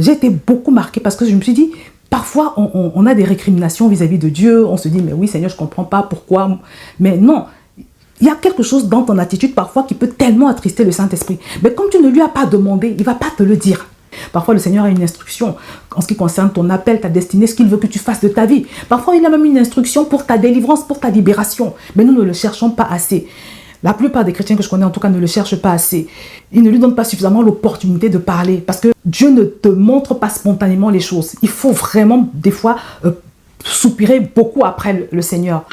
J'ai été beaucoup marquée parce que je me suis dit, parfois on a des récriminations vis-à-vis de Dieu, on se dit, mais oui Seigneur, je ne comprends pas pourquoi, mais non. Il y a quelque chose dans ton attitude parfois qui peut tellement attrister le Saint-Esprit. Mais comme tu ne lui as pas demandé, il ne va pas te le dire. Parfois, le Seigneur a une instruction en ce qui concerne ton appel, ta destinée, ce qu'il veut que tu fasses de ta vie. Parfois, il a même une instruction pour ta délivrance, pour ta libération. Mais nous ne le cherchons pas assez. La plupart des chrétiens que je connais, en tout cas, ne le cherchent pas assez. Ils ne lui donnent pas suffisamment l'opportunité de parler. Parce que Dieu ne te montre pas spontanément les choses. Il faut vraiment, des fois, soupirer beaucoup après le Seigneur.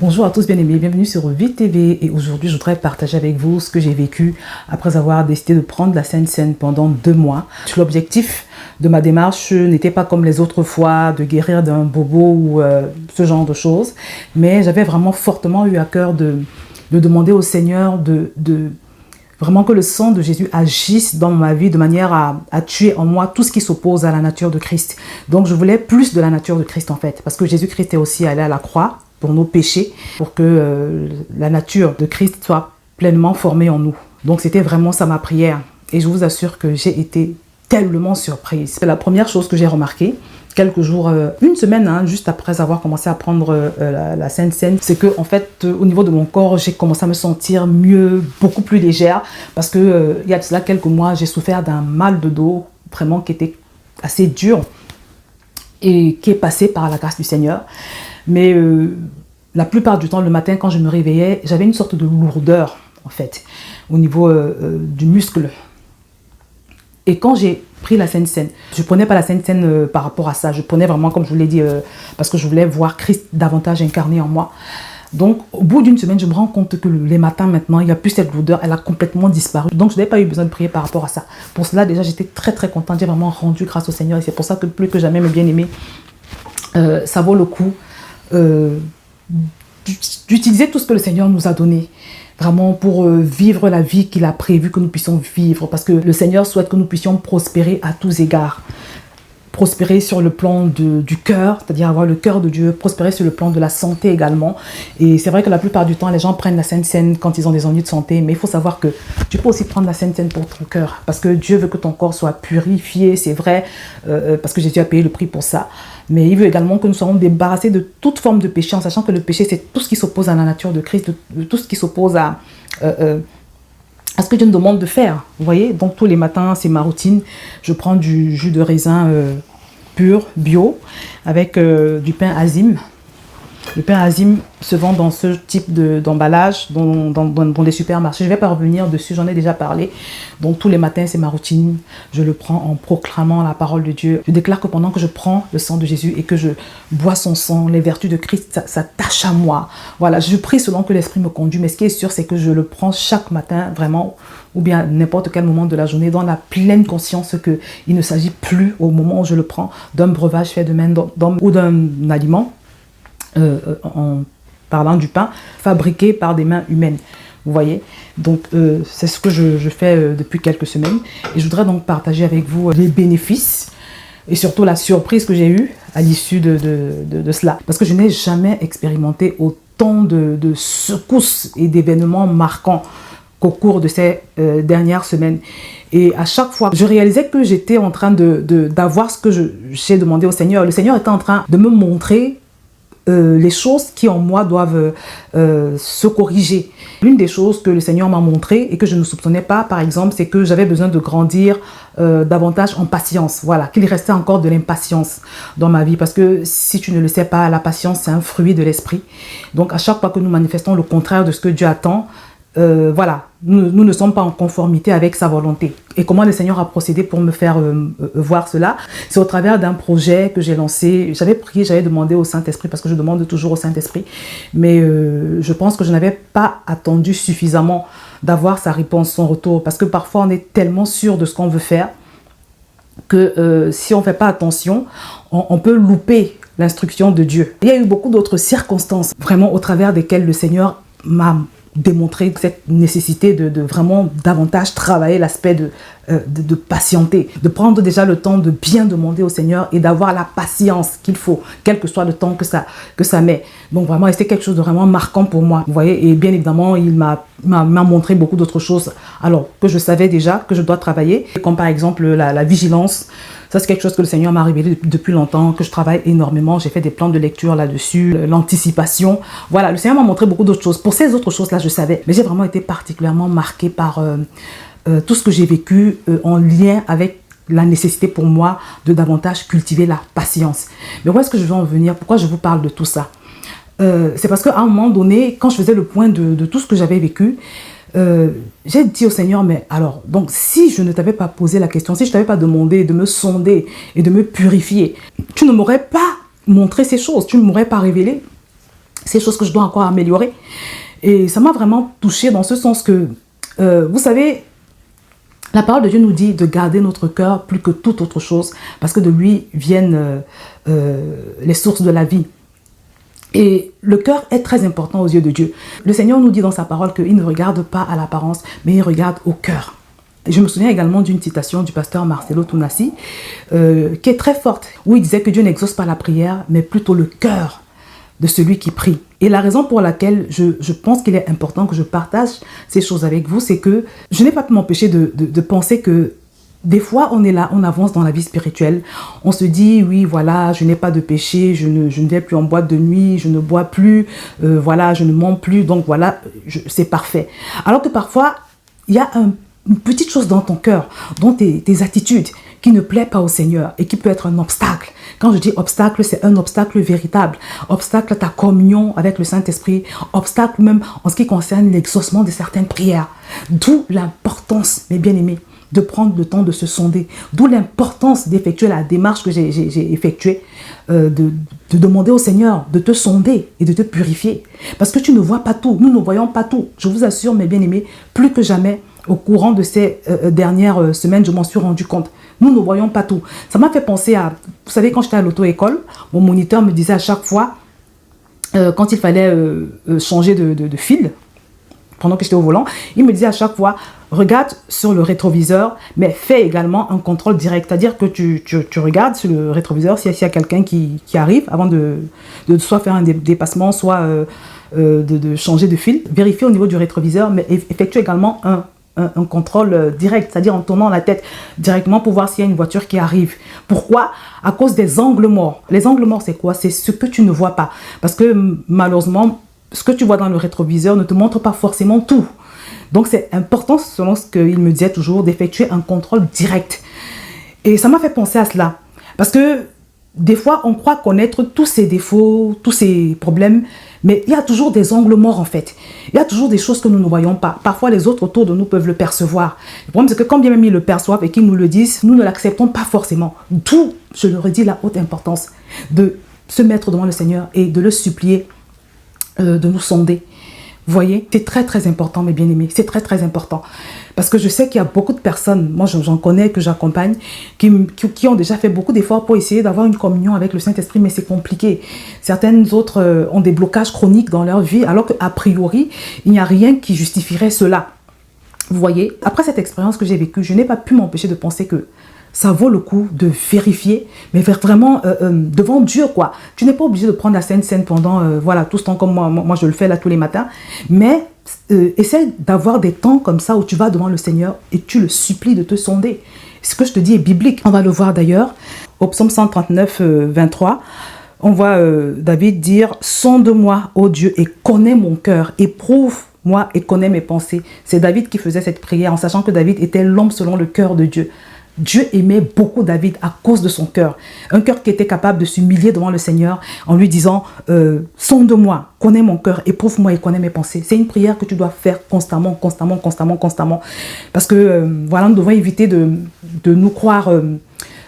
Bonjour à tous bien-aimés, bienvenue sur VTV et aujourd'hui je voudrais partager avec vous ce que j'ai vécu après avoir décidé de prendre la Sainte Seine pendant 2 mois. L'objectif de ma démarche n'était pas comme les autres fois de guérir d'un bobo ou ce genre de choses, mais j'avais vraiment fortement eu à cœur de demander au Seigneur de vraiment que le sang de Jésus agisse dans ma vie de manière à tuer en moi tout ce qui s'oppose à la nature de Christ. Donc je voulais plus de la nature de Christ en fait, parce que Jésus-Christ est aussi allé à la croix pour nos péchés, pour que la nature de Christ soit pleinement formée en nous. Donc c'était vraiment ça ma prière. Et je vous assure que j'ai été tellement surprise. C'est la première chose que j'ai remarquée, quelques jours, une semaine, juste après avoir commencé à prendre la Sainte Seine, c'est que en fait, au niveau de mon corps, j'ai commencé à me sentir mieux, beaucoup plus légère, parce que il y a de cela quelques mois, j'ai souffert d'un mal de dos, vraiment qui était assez dur, et qui est passé par la grâce du Seigneur. Mais la plupart du temps, le matin, quand je me réveillais, j'avais une sorte de lourdeur, en fait, au niveau du muscle. Et quand j'ai pris la Sainte Seine, je ne prenais pas la Sainte Seine par rapport à ça. Je prenais vraiment, comme je vous l'ai dit, parce que je voulais voir Christ davantage incarné en moi. Donc, au bout d'une semaine, je me rends compte que les matins, maintenant, il n'y a plus cette lourdeur. Elle a complètement disparu. Donc, je n'avais pas eu besoin de prier par rapport à ça. Pour cela, déjà, j'étais très, très contente. J'ai vraiment rendu grâce au Seigneur. Et c'est pour ça que plus que jamais, mes bien-aimés, ça vaut le coup d'utiliser tout ce que le Seigneur nous a donné, vraiment pour vivre la vie qu'il a prévu que nous puissions vivre, parce que le Seigneur souhaite que nous puissions prospérer à tous égards. Prospérer sur le plan du cœur, c'est-à-dire avoir le cœur de Dieu, prospérer sur le plan de la santé également. Et c'est vrai que la plupart du temps, les gens prennent la Sainte Seine quand ils ont des ennuis de santé, mais il faut savoir que tu peux aussi prendre la Sainte Seine pour ton cœur, parce que Dieu veut que ton corps soit purifié, c'est vrai, parce que Jésus a payé le prix pour ça. Mais il veut également que nous soyons débarrassés de toute forme de péché, en sachant que le péché, c'est tout ce qui s'oppose à la nature de Christ, de tout ce qui s'oppose à ce que Dieu nous demande de faire. Vous voyez, donc tous les matins, c'est ma routine. Je prends du jus de raisin pur, bio, avec du pain Azim. Le pain Azim se vend dans ce type d'emballage, dans les supermarchés. Je ne vais pas revenir dessus, j'en ai déjà parlé. Donc tous les matins, c'est ma routine. Je le prends en proclamant la parole de Dieu. Je déclare que pendant que je prends le sang de Jésus et que je bois son sang, les vertus de Christ s'attachent à moi. Voilà, je prie selon que l'Esprit me conduit. Mais ce qui est sûr, c'est que je le prends chaque matin, vraiment, ou bien n'importe quel moment de la journée, dans la pleine conscience qu'il ne s'agit plus, au moment où je le prends, d'un breuvage fait de main d'homme ou d'un aliment. En parlant du pain fabriqué par des mains humaines, vous voyez. Donc c'est ce que je fais depuis quelques semaines, et je voudrais donc partager avec vous les bénéfices et surtout la surprise que j'ai eue à l'issue de cela, parce que je n'ai jamais expérimenté autant de secousses et d'événements marquants qu'au cours de ces dernières semaines. Et à chaque fois, je réalisais que j'étais en train d'avoir ce que j'ai demandé au Seigneur. Le Seigneur était en train de me montrer les choses qui en moi doivent se corriger. L'une des choses que le Seigneur m'a montré et que je ne soupçonnais pas, par exemple, c'est que j'avais besoin de grandir davantage en patience. Voilà, qu'il restait encore de l'impatience dans ma vie, parce que si tu ne le sais pas, la patience, c'est un fruit de l'esprit. Donc à chaque fois que nous manifestons le contraire de ce que Dieu attend, voilà, nous ne sommes pas en conformité avec sa volonté. Et comment le Seigneur a procédé pour me faire voir cela? C'est au travers d'un projet que j'ai lancé. J'avais prié, j'avais demandé au Saint-Esprit, parce que je demande toujours au Saint-Esprit, mais je pense que je n'avais pas attendu suffisamment d'avoir sa réponse, son retour, parce que parfois on est tellement sûr de ce qu'on veut faire que si on ne fait pas attention, on peut louper l'instruction de Dieu. Il y a eu beaucoup d'autres circonstances, vraiment au travers desquelles le Seigneur m'a démontrer cette nécessité de vraiment davantage travailler l'aspect de patienter, de prendre déjà le temps de bien demander au Seigneur et d'avoir la patience qu'il faut, quel que soit le temps que ça met. Donc vraiment, c'était quelque chose de vraiment marquant pour moi, vous voyez. Et bien évidemment, il m'a montré beaucoup d'autres choses, alors que je savais déjà que je dois travailler, comme par exemple la vigilance. Ça, c'est quelque chose que le Seigneur m'a révélé depuis longtemps, que je travaille énormément. J'ai fait des plans de lecture là-dessus, l'anticipation. Voilà, le Seigneur m'a montré beaucoup d'autres choses. Pour ces autres choses-là, je savais. Mais j'ai vraiment été particulièrement marquée par tout ce que j'ai vécu en lien avec la nécessité pour moi de davantage cultiver la patience. Mais où est-ce que je veux en venir? Pourquoi je vous parle de tout ça? C'est parce qu'à un moment donné, quand je faisais le point de tout ce que j'avais vécu, j'ai dit au Seigneur, mais alors, donc si je ne t'avais pas posé la question, si je ne t'avais pas demandé de me sonder et de me purifier, tu ne m'aurais pas montré ces choses, tu ne m'aurais pas révélé ces choses que je dois encore améliorer. Et ça m'a vraiment touchée dans ce sens que, vous savez, la parole de Dieu nous dit de garder notre cœur plus que toute autre chose, parce que de lui viennent les sources de la vie. Et le cœur est très important aux yeux de Dieu. Le Seigneur nous dit dans sa parole qu'il ne regarde pas à l'apparence, mais il regarde au cœur. Et je me souviens également d'une citation du pasteur Marcelo Tounassi, qui est très forte, où il disait que Dieu n'exauce pas la prière, mais plutôt le cœur de celui qui prie. Et la raison pour laquelle je pense qu'il est important que je partage ces choses avec vous, c'est que je n'ai pas pu m'empêcher de penser que des fois, on est là, on avance dans la vie spirituelle. On se dit, oui, voilà, je n'ai pas de péché, je ne vais plus en boîte de nuit, je ne bois plus, voilà, je ne mens plus, donc voilà, c'est parfait. Alors que parfois, il y a une petite chose dans ton cœur, dans tes attitudes, qui ne plaît pas au Seigneur et qui peut être un obstacle. Quand je dis obstacle, c'est un obstacle véritable. Obstacle à ta communion avec le Saint-Esprit. Obstacle même en ce qui concerne l'exaucement de certaines prières. D'où l'importance, mes bien-aimés, de prendre le temps de se sonder. D'où l'importance d'effectuer la démarche que j'ai effectuée, de demander au Seigneur de te sonder et de te purifier. Parce que tu ne vois pas tout, nous ne voyons pas tout. Je vous assure, mes bien-aimés, plus que jamais, au courant de ces dernières semaines, je m'en suis rendu compte. Nous ne voyons pas tout. Ça m'a fait penser à, vous savez, quand j'étais à l'auto-école, mon moniteur me disait à chaque fois, quand il fallait changer de fil, pendant que j'étais au volant, il me disait à chaque fois, regarde sur le rétroviseur, mais fais également un contrôle direct. C'est-à-dire que tu regardes sur le rétroviseur s'il y a quelqu'un qui arrive avant de soit faire un dépassement, soit de changer de fil. Vérifie au niveau du rétroviseur, mais effectue également un contrôle direct, c'est-à-dire en tournant la tête directement pour voir s'il y a une voiture qui arrive. Pourquoi? À cause des angles morts. Les angles morts, c'est quoi? C'est ce que tu ne vois pas. Parce que malheureusement, ce que tu vois dans le rétroviseur ne te montre pas forcément tout. Donc, c'est important, selon ce qu'il me disait toujours, d'effectuer un contrôle direct. Et ça m'a fait penser à cela. Parce que des fois, on croit connaître tous ses défauts, tous ses problèmes, mais il y a toujours des angles morts en fait. Il y a toujours des choses que nous ne voyons pas. Parfois, les autres autour de nous peuvent le percevoir. Le problème, c'est que quand bien même ils le perçoivent et qu'ils nous le disent, nous ne l'acceptons pas forcément. D'où, je le redis, la haute importance de se mettre devant le Seigneur et de le supplier de nous sonder. Vous voyez, c'est très très important, mes bien-aimés, c'est très très important. Parce que je sais qu'il y a beaucoup de personnes, moi j'en connais, que j'accompagne, qui ont déjà fait beaucoup d'efforts pour essayer d'avoir une communion avec le Saint-Esprit, mais c'est compliqué. Certaines autres ont des blocages chroniques dans leur vie, alors qu'a priori, il n'y a rien qui justifierait cela. Vous voyez, après cette expérience que j'ai vécue, je n'ai pas pu m'empêcher de penser que ça vaut le coup de vérifier, mais vraiment devant Dieu, quoi. Tu n'es pas obligé de prendre la scène pendant voilà, tout ce temps comme moi je le fais là tous les matins, mais essaie d'avoir des temps comme ça où tu vas devant le Seigneur et tu le supplies de te sonder. Ce que je te dis est biblique. On va le voir d'ailleurs au psaume 139, 23. On voit David dire « Sonde-moi, ô Dieu, et connais mon cœur, éprouve-moi et connais mes pensées. » C'est David qui faisait cette prière en sachant que David était l'homme selon le cœur de Dieu. Dieu aimait beaucoup David à cause de son cœur. Un cœur qui était capable de s'humilier devant le Seigneur en lui disant « Sonde-moi, connais mon cœur, éprouve-moi et connais mes pensées. » C'est une prière que tu dois faire constamment, constamment, constamment, constamment. Parce que voilà, nous devons éviter de nous croire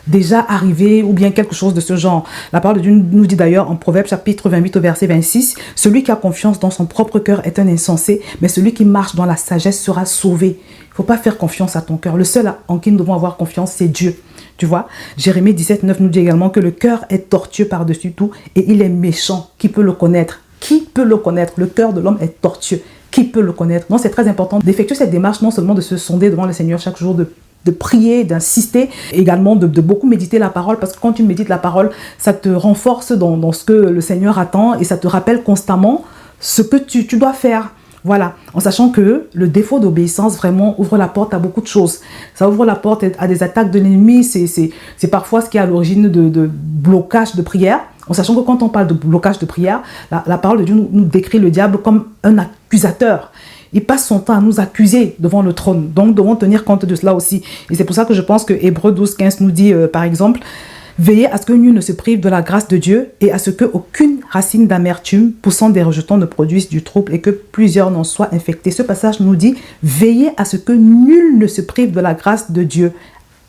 déjà arrivé ou bien quelque chose de ce genre. La parole de Dieu nous dit d'ailleurs en Proverbe chapitre 28 au verset 26, « Celui qui a confiance dans son propre cœur est un insensé, mais celui qui marche dans la sagesse sera sauvé. » Il ne faut pas faire confiance à ton cœur. Le seul en qui nous devons avoir confiance, c'est Dieu. Tu vois, Jérémie 17, 9 nous dit également que le cœur est tortueux par-dessus tout et il est méchant. Qui peut le connaître? Qui peut le connaître? Le cœur de l'homme est tortueux. qui peut le connaître? Donc c'est très important d'effectuer cette démarche, non seulement de se sonder devant le Seigneur chaque jour, de prier, d'insister, également de beaucoup méditer la parole, parce que quand tu médites la parole, ça te renforce dans ce que le Seigneur attend et ça te rappelle constamment ce que tu dois faire. Voilà, en sachant que le défaut d'obéissance vraiment ouvre la porte à beaucoup de choses. Ça ouvre la porte à des attaques de l'ennemi, c'est parfois ce qui est à l'origine de blocage de prière. En sachant que quand on parle de blocage de prière, la parole de Dieu nous décrit le diable comme un accusateur. Il passe son temps à nous accuser devant le trône. Donc, nous devons tenir compte de cela aussi. Et c'est pour ça que je pense que Hébreux 12, 15 nous dit, par exemple, « Veillez à ce que nul ne se prive de la grâce de Dieu et à ce qu'aucune racine d'amertume poussant des rejetons ne produise du trouble et que plusieurs n'en soient infectés. » Ce passage nous dit « Veillez à ce que nul ne se prive de la grâce de Dieu,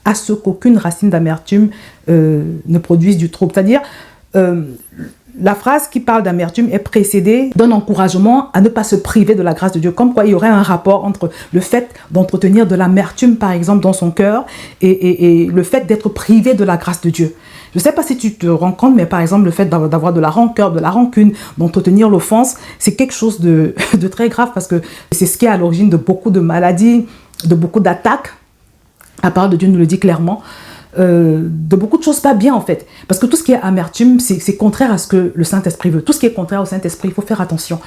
à ce qu'aucune racine d'amertume ne produise du trouble. » C'est-à-dire, la phrase qui parle d'amertume est précédée d'un encouragement à ne pas se priver de la grâce de Dieu. Comme quoi il y aurait un rapport entre le fait d'entretenir de l'amertume, par exemple, dans son cœur et le fait d'être privé de la grâce de Dieu. Je ne sais pas si tu te rends compte, mais par exemple, le fait d'avoir de la rancœur, de la rancune, d'entretenir l'offense, c'est quelque chose de très grave parce que c'est ce qui est à l'origine de beaucoup de maladies, de beaucoup d'attaques. La parole de Dieu nous le dit clairement. De beaucoup de choses pas bien en fait, parce que tout ce qui est amertume c'est contraire à ce que le Saint-Esprit veut. Tout ce qui est contraire au Saint-Esprit, il faut faire attention.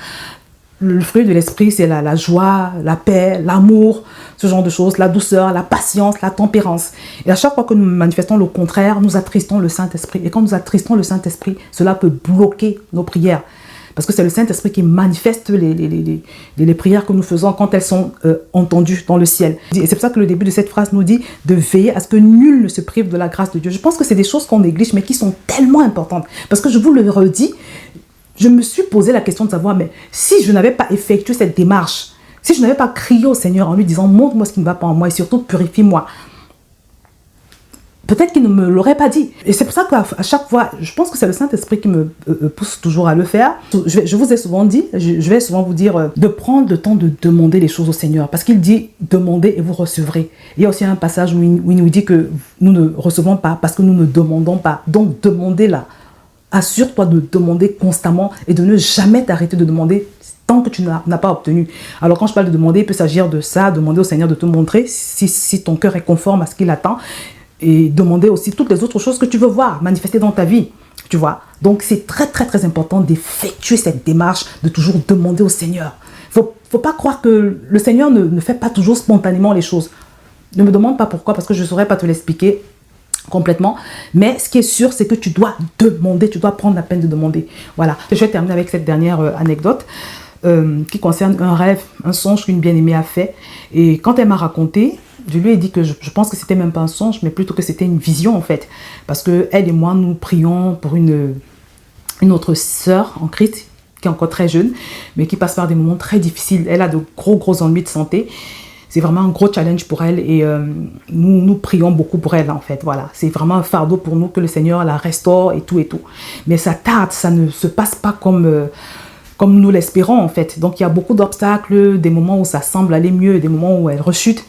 Le fruit de l'esprit, c'est la joie, la paix, l'amour, ce genre de choses, la douceur, la patience, la tempérance. Et à chaque fois que nous manifestons le contraire, nous attristons le Saint-Esprit. Et quand nous attristons le Saint-Esprit, cela peut bloquer nos prières. Parce que c'est le Saint-Esprit qui manifeste les prières que nous faisons quand elles sont entendues dans le ciel. Et c'est pour ça que le début de cette phrase nous dit de veiller à ce que nul ne se prive de la grâce de Dieu. Je pense que c'est des choses qu'on néglige, mais qui sont tellement importantes. Parce que je vous le redis, je me suis posé la question de savoir, mais si je n'avais pas effectué cette démarche, si je n'avais pas crié au Seigneur en lui disant, montre-moi ce qui ne va pas en moi et surtout purifie-moi, peut-être qu'il ne me l'aurait pas dit. Et c'est pour ça qu'à chaque fois, je pense que c'est le Saint-Esprit qui me pousse toujours à le faire. Je vous ai souvent dit, je vais souvent vous dire de prendre le temps de demander les choses au Seigneur. Parce qu'il dit, demandez et vous recevrez. Il y a aussi un passage où il nous dit que nous ne recevons pas parce que nous ne demandons pas. Donc demandez-la. Assure-toi de demander constamment et de ne jamais t'arrêter de demander tant que tu n'as pas obtenu. Alors quand je parle de demander, il peut s'agir de ça, demander au Seigneur de te montrer si ton cœur est conforme à ce qu'il attend. Et demander aussi toutes les autres choses que tu veux voir manifester dans ta vie, tu vois. Donc, c'est très, très, très important d'effectuer cette démarche, de toujours demander au Seigneur. Faut pas croire que le Seigneur ne fait pas toujours spontanément les choses. Ne me demande pas pourquoi, parce que je ne saurais pas te l'expliquer complètement. Mais ce qui est sûr, c'est que tu dois demander, tu dois prendre la peine de demander. Voilà. Je vais terminer avec cette dernière anecdote qui concerne un rêve, un songe qu'une bien-aimée a fait. Et quand elle m'a raconté, je lui ai dit que je pense que c'était même pas un songe, mais plutôt que c'était une vision en fait. Parce que elle et moi, nous prions pour une autre sœur en Christ, qui est encore très jeune, mais qui passe par des moments très difficiles. Elle a de gros ennuis de santé. C'est vraiment un gros challenge pour elle et nous prions beaucoup pour elle en fait. Voilà, c'est vraiment un fardeau pour nous que le Seigneur la restaure et tout. Mais ça tarde, ça ne se passe pas comme nous l'espérons en fait. Donc il y a beaucoup d'obstacles, des moments où ça semble aller mieux, des moments où elle rechute.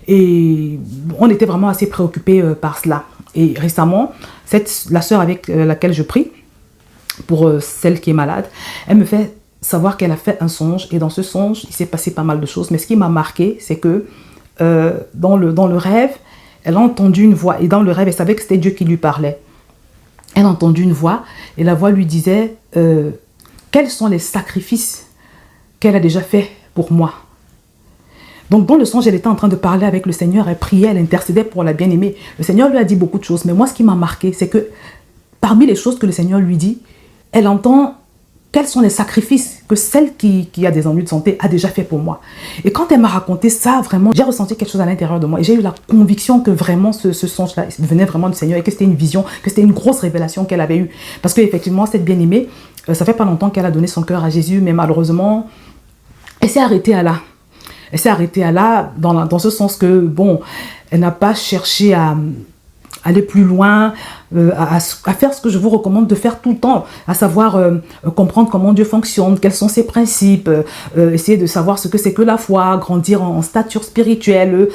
Et on était vraiment assez préoccupés par cela. Et récemment, la sœur avec laquelle je prie, pour celle qui est malade, elle me fait savoir qu'elle a fait un songe. Et dans ce songe, il s'est passé pas mal de choses. Mais ce qui m'a marqué, c'est que dans le rêve, elle a entendu une voix. Et dans le rêve, elle savait que c'était Dieu qui lui parlait. Elle a entendu une voix et la voix lui disait quels sont les sacrifices qu'elle a déjà fait pour moi. Donc dans le songe, elle était en train de parler avec le Seigneur, elle priait, elle intercédait pour la bien-aimée. Le Seigneur lui a dit beaucoup de choses, mais moi ce qui m'a marqué, c'est que parmi les choses que le Seigneur lui dit, elle entend quels sont les sacrifices que celle qui a des ennuis de santé a déjà fait pour moi. Et quand elle m'a raconté ça, vraiment, j'ai ressenti quelque chose à l'intérieur de moi et j'ai eu la conviction que vraiment ce songe-là venait vraiment du Seigneur et que c'était une vision, que c'était une grosse révélation qu'elle avait eue. Parce qu'effectivement, cette bien-aimée, ça fait pas longtemps qu'elle a donné son cœur à Jésus, mais malheureusement, elle s'est arrêtée à là. Elle s'est arrêtée à là, dans ce sens que, bon, elle n'a pas cherché à aller plus loin, à faire ce que je vous recommande de faire tout le temps, à savoir comprendre comment Dieu fonctionne, quels sont ses principes, essayer de savoir ce que c'est que la foi, grandir en stature spirituelle,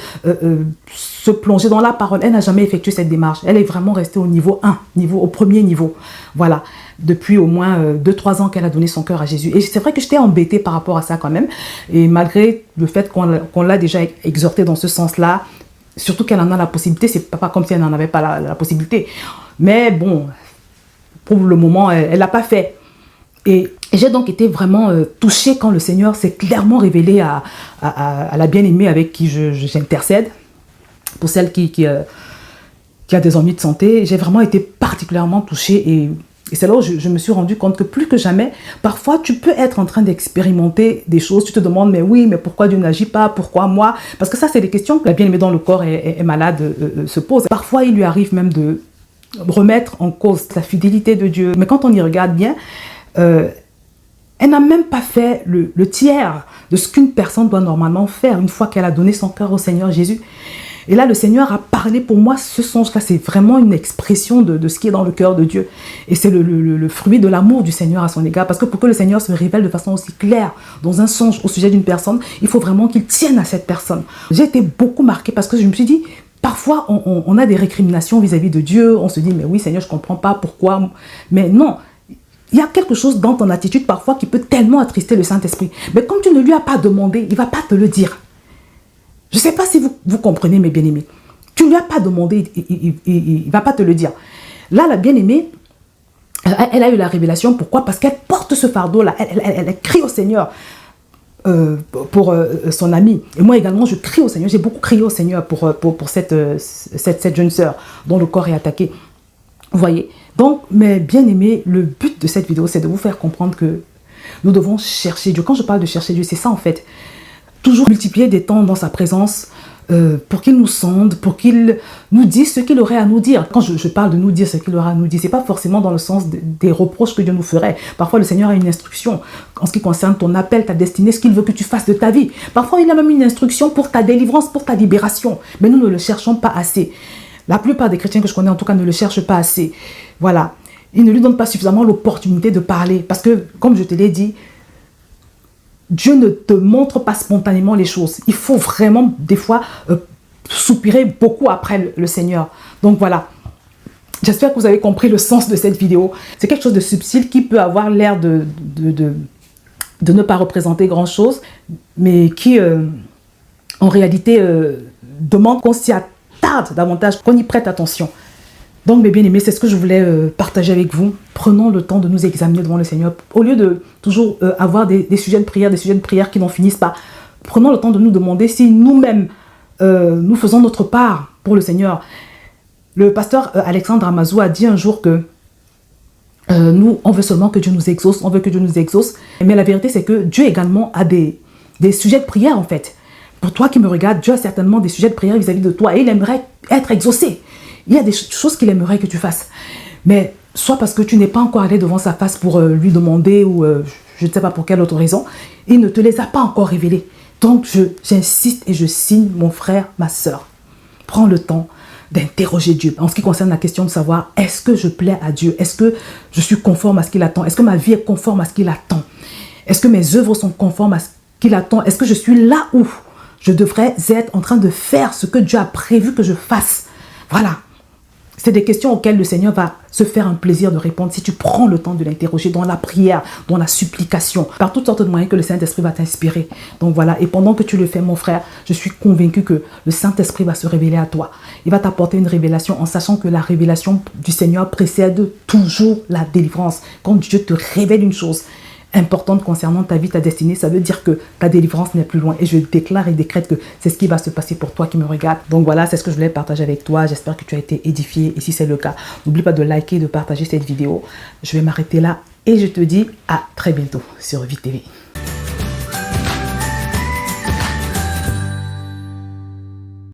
se plonger dans la parole. Elle n'a jamais effectué cette démarche. Elle est vraiment restée au niveau 1, au premier niveau. Voilà. Depuis au moins 2-3 ans qu'elle a donné son cœur à Jésus. Et c'est vrai que j'étais embêtée par rapport à ça quand même. Et malgré le fait qu'on l'a déjà exhortée dans ce sens-là, surtout qu'elle en a la possibilité, c'est pas comme si elle n'en avait pas la possibilité. Mais bon, pour le moment, elle ne l'a pas fait. Et j'ai donc été vraiment touchée quand le Seigneur s'est clairement révélé à la bien-aimée avec qui j'intercède. Pour celle qui a des ennuis de santé, j'ai vraiment été particulièrement touchée. Et c'est là où je me suis rendu compte que plus que jamais, parfois tu peux être en train d'expérimenter des choses, tu te demandes mais oui, mais pourquoi Dieu n'agit pas, pourquoi moi? Parce que ça c'est des questions que la bien-aimée dans le corps est malade se pose. Parfois il lui arrive même de remettre en cause la fidélité de Dieu. Mais quand on y regarde bien, elle n'a même pas fait le tiers de ce qu'une personne doit normalement faire une fois qu'elle a donné son cœur au Seigneur Jésus. Et là, le Seigneur a parlé pour moi, ce songe-là, c'est vraiment une expression de ce qui est dans le cœur de Dieu. Et c'est le fruit de l'amour du Seigneur à son égard. Parce que pour que le Seigneur se révèle de façon aussi claire dans un songe au sujet d'une personne, il faut vraiment qu'il tienne à cette personne. J'ai été beaucoup marquée parce que je me suis dit, parfois on a des récriminations vis-à-vis de Dieu. On se dit, mais oui Seigneur, je ne comprends pas pourquoi. Mais non, il y a quelque chose dans ton attitude parfois qui peut tellement attrister le Saint-Esprit. Mais comme tu ne lui as pas demandé, il ne va pas te le dire. Je ne sais pas si vous comprenez, mes bien-aimés. Tu ne lui as pas demandé, il ne va pas te le dire. Là, la bien-aimée, elle a eu la révélation. Pourquoi? Parce qu'elle porte ce fardeau-là. Elle crie au Seigneur pour son amie. Et moi également, je crie au Seigneur. J'ai beaucoup crié au Seigneur pour cette jeune sœur dont le corps est attaqué. Vous voyez? Donc, mes bien-aimés, le but de cette vidéo, c'est de vous faire comprendre que nous devons chercher Dieu. Quand je parle de chercher Dieu, c'est ça en fait. Toujours multiplier des temps dans sa présence pour qu'il nous sonde, pour qu'il nous dise ce qu'il aurait à nous dire. Quand je parle de nous dire ce qu'il aura à nous dire, ce n'est pas forcément dans le sens des reproches que Dieu nous ferait. Parfois, le Seigneur a une instruction en ce qui concerne ton appel, ta destinée, ce qu'il veut que tu fasses de ta vie. Parfois, il a même une instruction pour ta délivrance, pour ta libération. Mais nous ne le cherchons pas assez. La plupart des chrétiens que je connais, en tout cas, ne le cherchent pas assez. Voilà. Ils ne lui donnent pas suffisamment l'opportunité de parler. Parce que, comme je te l'ai dit, Dieu ne te montre pas spontanément les choses. Il faut vraiment, des fois, soupirer beaucoup après le Seigneur. Donc voilà. J'espère que vous avez compris le sens de cette vidéo. C'est quelque chose de subtil qui peut avoir l'air de ne pas représenter grand-chose, mais qui, en réalité, demande qu'on s'y attarde davantage, qu'on y prête attention. Donc, mes bien-aimés, c'est ce que je voulais partager avec vous. Prenons le temps de nous examiner devant le Seigneur. Au lieu de toujours avoir des sujets de prière qui n'en finissent pas, prenons le temps de nous demander si nous-mêmes, nous faisons notre part pour le Seigneur. Le pasteur Alexandre Amazou a dit un jour que nous, on veut seulement que Dieu nous exauce, on veut que Dieu nous exauce. Mais la vérité, c'est que Dieu également a des sujets de prière, en fait. Pour toi qui me regardes, Dieu a certainement des sujets de prière vis-à-vis de toi et il aimerait être exaucé. Il y a des choses qu'il aimerait que tu fasses. Mais soit parce que tu n'es pas encore allé devant sa face pour lui demander ou je ne sais pas pour quelle autre raison, il ne te les a pas encore révélés. Donc j'insiste et je signe, mon frère, ma soeur. Prends le temps d'interroger Dieu. En ce qui concerne la question de savoir, est-ce que je plais à Dieu? Est-ce que je suis conforme à ce qu'il attend? Est-ce que ma vie est conforme à ce qu'il attend? Est-ce que mes œuvres sont conformes à ce qu'il attend? Est-ce que je suis là où je devrais être en train de faire ce que Dieu a prévu que je fasse? Voilà. C'est des questions auxquelles le Seigneur va se faire un plaisir de répondre si tu prends le temps de l'interroger dans la prière, dans la supplication, par toutes sortes de moyens que le Saint-Esprit va t'inspirer. Donc voilà, et pendant que tu le fais, mon frère, je suis convaincu que le Saint-Esprit va se révéler à toi. Il va t'apporter une révélation en sachant que la révélation du Seigneur précède toujours la délivrance. Quand Dieu te révèle une chose importante concernant ta vie, ta destinée, ça veut dire que ta délivrance n'est plus loin. Et je déclare et décrète que c'est ce qui va se passer pour toi qui me regarde. Donc voilà, c'est ce que je voulais partager avec toi. J'espère que tu as été édifié. Et si c'est le cas, n'oublie pas de liker et de partager cette vidéo. Je vais m'arrêter là et je te dis à très bientôt sur Vie TV.